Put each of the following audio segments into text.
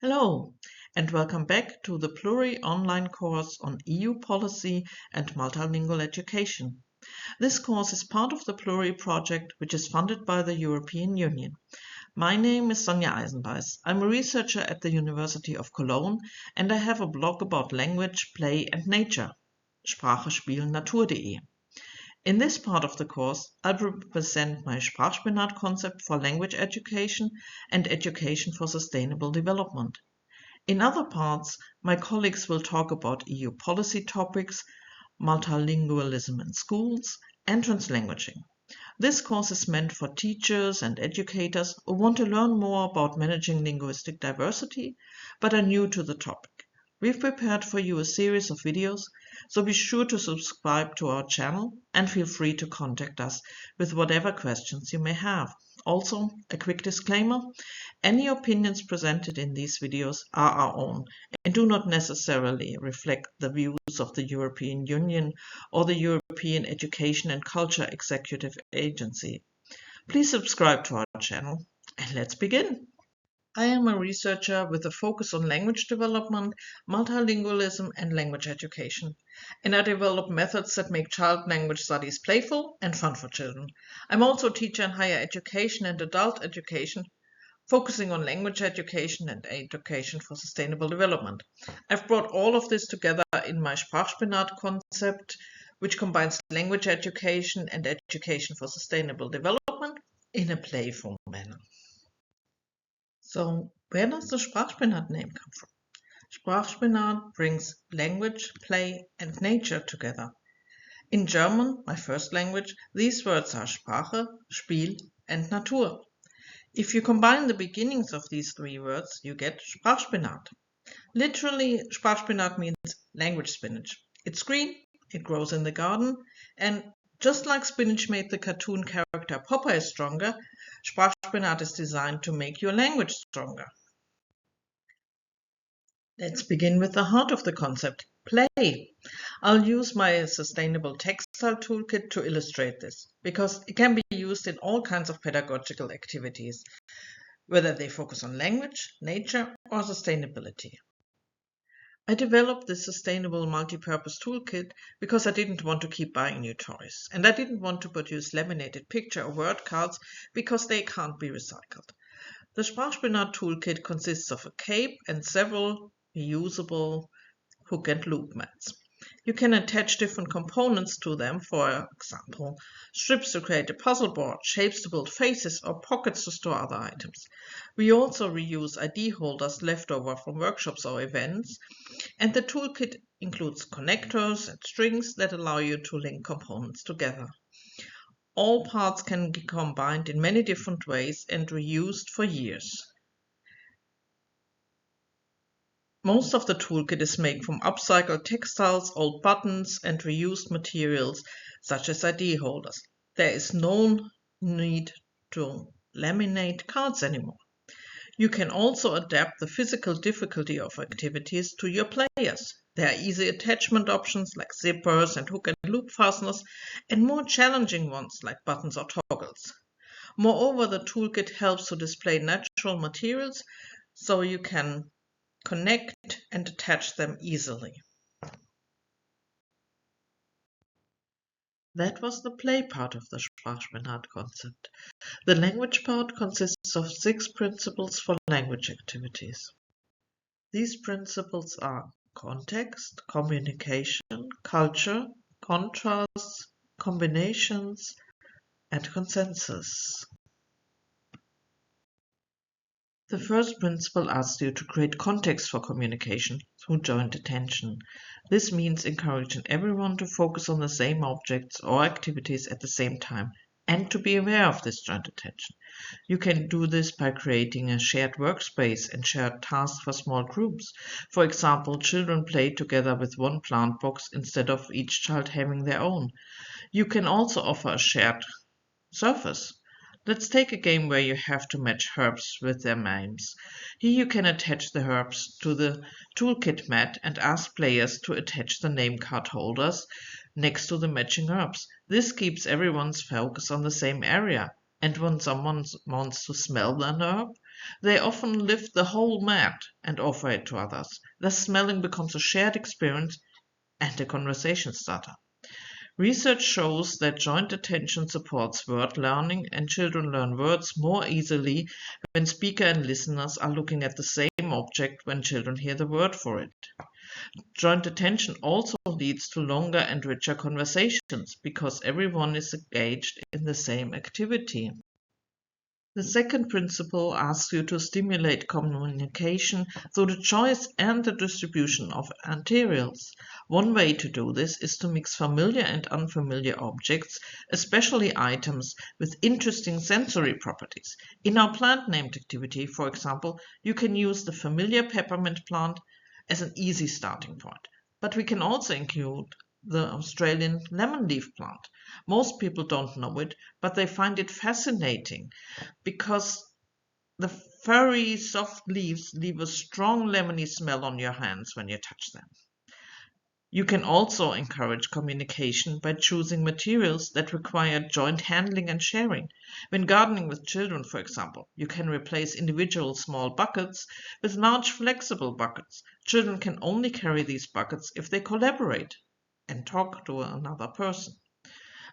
Hello, and welcome back to the PLURI online course on EU policy and multilingual education. This course is part of the PLURI project, which is funded by the European Union. My name is Sonja Eisenbeiß. I'm a researcher at the University of Cologne, and I have a blog about language, play, and nature, Sprachspinat.de. In this part of the course, I'll present my Sprachspinat Concept for language education and education for sustainable development. In other parts, my colleagues will talk about EU policy topics, multilingualism in schools, and translanguaging. This course is meant for teachers and educators who want to learn more about managing linguistic diversity, but are new to the topic. We've prepared for you a series of videos, so be sure to subscribe to our channel and feel free to contact us with whatever questions you may have. Also, a quick disclaimer, any opinions presented in these videos are our own and do not necessarily reflect the views of the European Union or the European Education and Culture Executive Agency. Please subscribe to our channel and let's begin. I am a researcher with a focus on language development, multilingualism, and language education. And I develop methods that make child language studies playful and fun for children. I'm also a teacher in higher education and adult education, focusing on language education and education for sustainable development. I've brought all of this together in my Sprachspinat Concept, which combines language education and education for sustainable development in a playful manner. So, where does the Sprachspinat name come from? Sprachspinat brings language, play, and nature together. In German, my first language, these words are Sprache, Spiel, and Natur. If you combine the beginnings of these three words, you get Sprachspinat. Literally, Sprachspinat means language spinach. It's green, it grows in the garden, and just like spinach made the cartoon character Popeye stronger, Sprachspinat is designed to make your language stronger. Let's begin with the heart of the concept, play. I'll use my sustainable textile toolkit to illustrate this, because it can be used in all kinds of pedagogical activities, whether they focus on language, nature, or sustainability. I developed this sustainable multi-purpose toolkit because I didn't want to keep buying new toys, and I didn't want to produce laminated picture or word cards because they can't be recycled. The Sprachspinat toolkit consists of a cape and several reusable hook and loop mats. You can attach different components to them, for example, strips to create a puzzle board, shapes to build faces, or pockets to store other items. We also reuse ID holders left over from workshops or events, and the toolkit includes connectors and strings that allow you to link components together. All parts can be combined in many different ways and reused for years. Most of the toolkit is made from upcycled textiles, old buttons, and reused materials such as ID holders. There is no need to laminate cards anymore. You can also adapt the physical difficulty of activities to your players. There are easy attachment options like zippers and hook and loop fasteners, and more challenging ones like buttons or toggles. Moreover, the toolkit helps to display natural materials so you can connect and attach them easily. That was the play part of the Sprachspinat concept. The language part consists of 6 principles for language activities. These principles are context, communication, culture, contrasts, combinations, and consensus. The first principle asks you to create context for communication through joint attention. This means encouraging everyone to focus on the same objects or activities at the same time and to be aware of this joint attention. You can do this by creating a shared workspace and shared tasks for small groups. For example, children play together with one plant box instead of each child having their own. You can also offer a shared surface. Let's take a game where you have to match herbs with their names. Here you can attach the herbs to the toolkit mat and ask players to attach the name card holders next to the matching herbs. This keeps everyone's focus on the same area, and when someone wants to smell an herb, They often lift the whole mat and offer it to others. Thus smelling becomes a shared experience and a conversation starter. Research shows that joint attention supports word learning, and children learn words more easily when speaker and listeners are looking at the same object when children hear the word for it. Joint attention also leads to longer and richer conversations because everyone is engaged in the same activity. The second principle asks you to stimulate communication through the choice and the distribution of materials. One way to do this is to mix familiar and unfamiliar objects, especially items with interesting sensory properties. In our plant named activity, for example, you can use the familiar peppermint plant as an easy starting point. But we can also include the Australian lemon leaf plant. Most people don't know it, but they find it fascinating because the furry, soft leaves leave a strong lemony smell on your hands when you touch them. You can also encourage communication by choosing materials that require joint handling and sharing. When gardening with children, for example, you can replace individual small buckets with large flexible buckets. Children can only carry these buckets if they collaborate and talk to another person.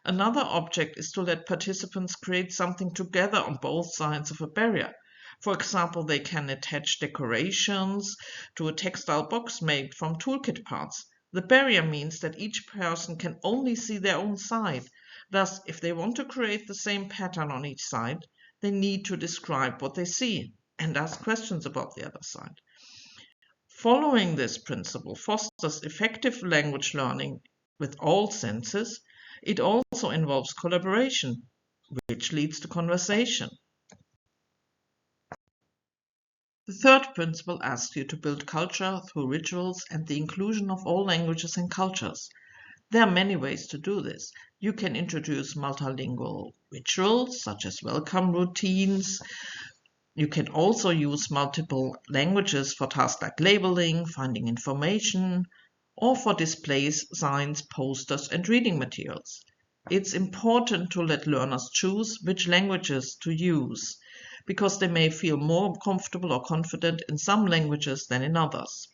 Another object is to let participants create something together on both sides of a barrier. For example, they can attach decorations to a textile box made from toolkit parts. The barrier means that each person can only see their own side. Thus, if they want to create the same pattern on each side, they need to describe what they see and ask questions about the other side. Following this principle fosters effective language learning with all senses. It also involves collaboration, which leads to conversation. The third principle asks you to build culture through rituals and the inclusion of all languages and cultures. There are many ways to do this. You can introduce multilingual rituals, such as welcome routines. You can also use multiple languages for tasks like labeling, finding information, or for displays, signs, posters, and reading materials. It's important to let learners choose which languages to use, because they may feel more comfortable or confident in some languages than in others.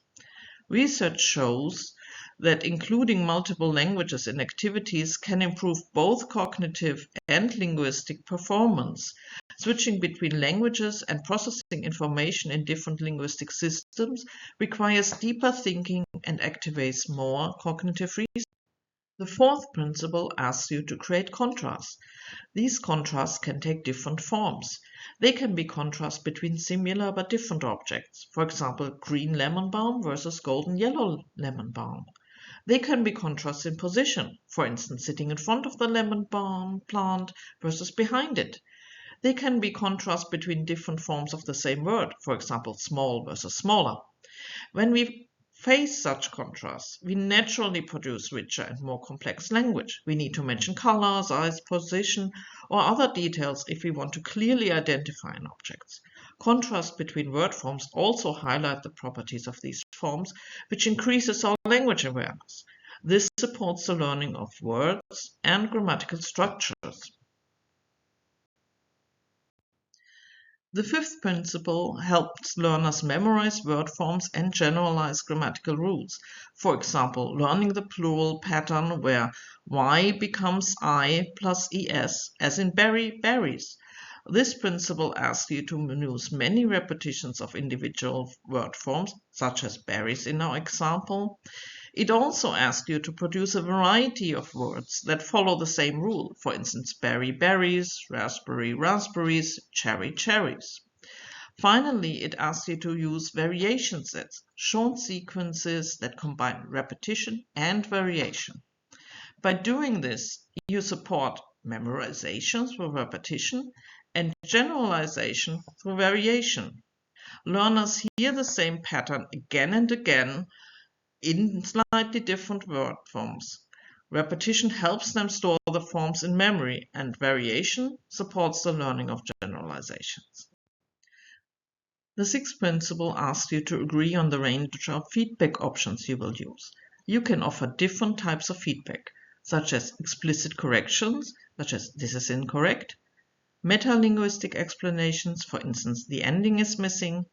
Research shows that including multiple languages in activities can improve both cognitive and linguistic performance. Switching between languages and processing information in different linguistic systems requires deeper thinking and activates more cognitive reasoning. The fourth principle asks you to create contrasts. These contrasts can take different forms. They can be contrasts between similar but different objects, for example, green lemon balm versus golden yellow lemon balm. They can be contrasts in position, for instance, sitting in front of the lemon balm plant versus behind it. They can be contrasts between different forms of the same word, for example, small versus smaller. When we face such contrasts, we naturally produce richer and more complex language. We need to mention color, size, position, or other details if we want to clearly identify an object. Contrast between word forms also highlight the properties of these forms, which increases our language awareness. This supports the learning of words and grammatical structures. The fifth principle helps learners memorize word forms and generalize grammatical rules. For example, learning the plural pattern where y becomes I plus es, as in berry, berries. This principle asks you to use many repetitions of individual word forms, such as berries in our example. It also asks you to produce a variety of words that follow the same rule, for instance, berry, berries, raspberry, raspberries, cherry, cherries. Finally, it asks you to use variation sets, short sequences that combine repetition and variation. By doing this, you support memorization through repetition and generalization through variation. Learners hear the same pattern again and again in slightly different word forms. Repetition helps them store the forms in memory, and variation supports the learning of generalizations. The sixth principle asks you to agree on the range of feedback options you will use. You can offer different types of feedback, such as explicit corrections, such as this is incorrect, metalinguistic explanations, for instance, the ending is missing,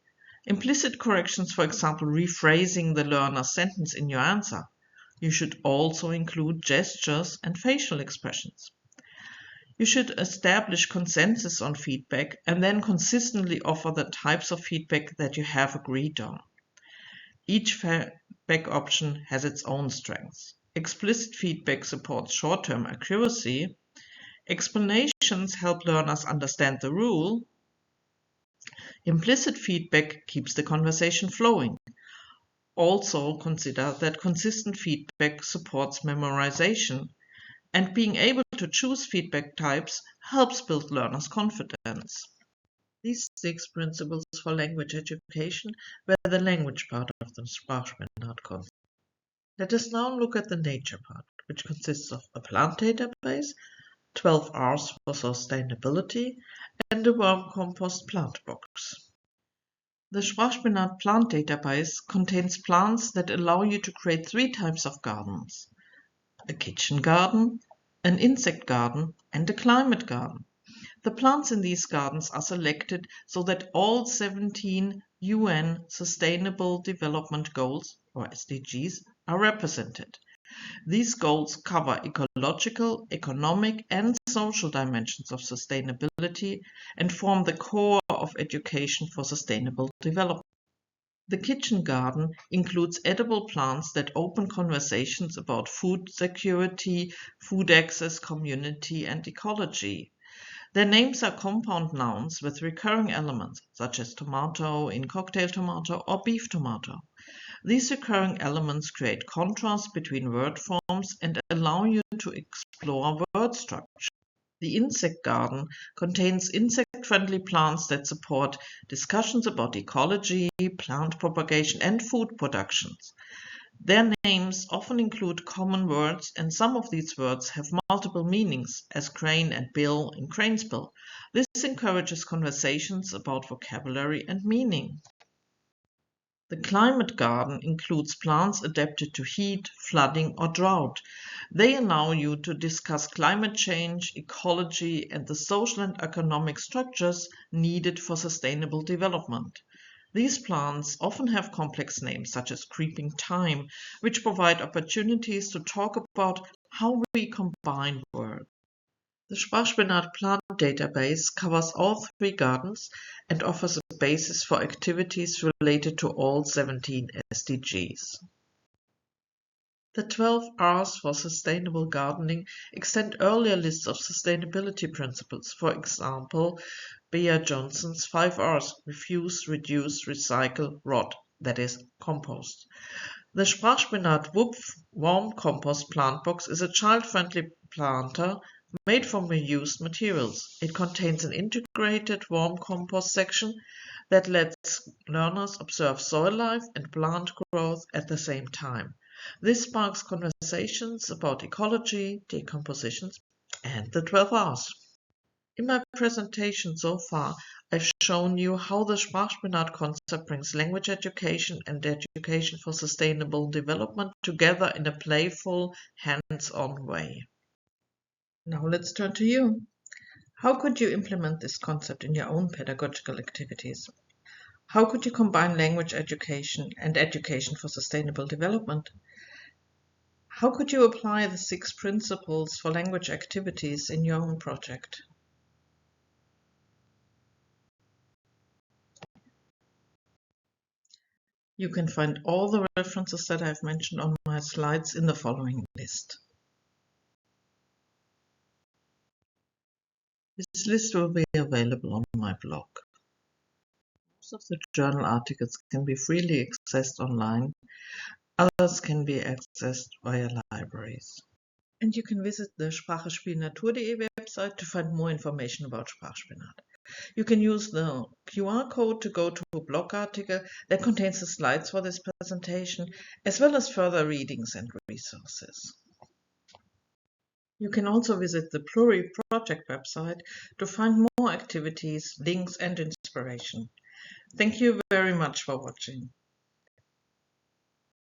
implicit corrections, for example, rephrasing the learner's sentence in your answer. You should also include gestures and facial expressions. You should establish consensus on feedback and then consistently offer the types of feedback that you have agreed on. Each feedback option has its own strengths. Explicit feedback supports short-term accuracy. Explanations help learners understand the rule. Implicit feedback keeps the conversation flowing. Also consider that consistent feedback supports memorization, and being able to choose feedback types helps build learners' confidence. These 6 principles for language education were the language part of the Sprachspinat Concept. Let us now look at the nature part, which consists of a plant database, 12 R's for sustainability, and a worm compost plant box. The Sprachspinat plant database contains plants that allow you to create 3 types of gardens: a kitchen garden, an insect garden, and a climate garden. The plants in these gardens are selected so that all 17 UN Sustainable Development Goals, or SDGs, are represented. These goals cover ecological, economic, and social dimensions of sustainability and form the core of education for sustainable development. The kitchen garden includes edible plants that open conversations about food security, food access, community, and ecology. Their names are compound nouns with recurring elements, such as tomato in cocktail tomato or beef tomato. These recurring elements create contrast between word forms and allow you to explore word structure. The insect garden contains insect-friendly plants that support discussions about ecology, plant propagation, and food productions. Their names often include common words, and some of these words have multiple meanings, as crane and bill in crane's bill. This encourages conversations about vocabulary and meaning. The climate garden includes plants adapted to heat, flooding, or drought. They allow you to discuss climate change, ecology, and the social and economic structures needed for sustainable development. These plants often have complex names such as creeping thyme, which provide opportunities to talk about how we combine words. The Sprachspinat plant database covers all 3 gardens and offers a basis for activities related to all 17 SDGs. The 12 R's for sustainable gardening extend earlier lists of sustainability principles, for example, Bea Johnson's 5 R's: refuse, reduce, recycle, rot, that is, compost. The Sprachspinat worm compost plant box is a child-friendly planter made from reused materials. It contains an integrated worm compost section that lets learners observe soil life and plant growth at the same time. This sparks conversations about ecology, decompositions, and the 12 R's. In my presentation so far, I've shown you how the Sprachspinat concept brings language education and education for sustainable development together in a playful, hands-on way. Now let's turn to you. How could you implement this concept in your own pedagogical activities? How could you combine language education and education for sustainable development? How could you apply the 6 principles for language activities in your own project? You can find all the references that I've mentioned on my slides in the following list. This list will be available on my blog. Most of the journal articles can be freely accessed online. Others can be accessed via libraries. And you can visit the sprachspinatur.de website to find more information about Sprachspinat. You can use the QR code to go to a blog article that contains the slides for this presentation, as well as further readings and resources. You can also visit the PLURI project website to find more activities, links, and inspiration. Thank you very much for watching.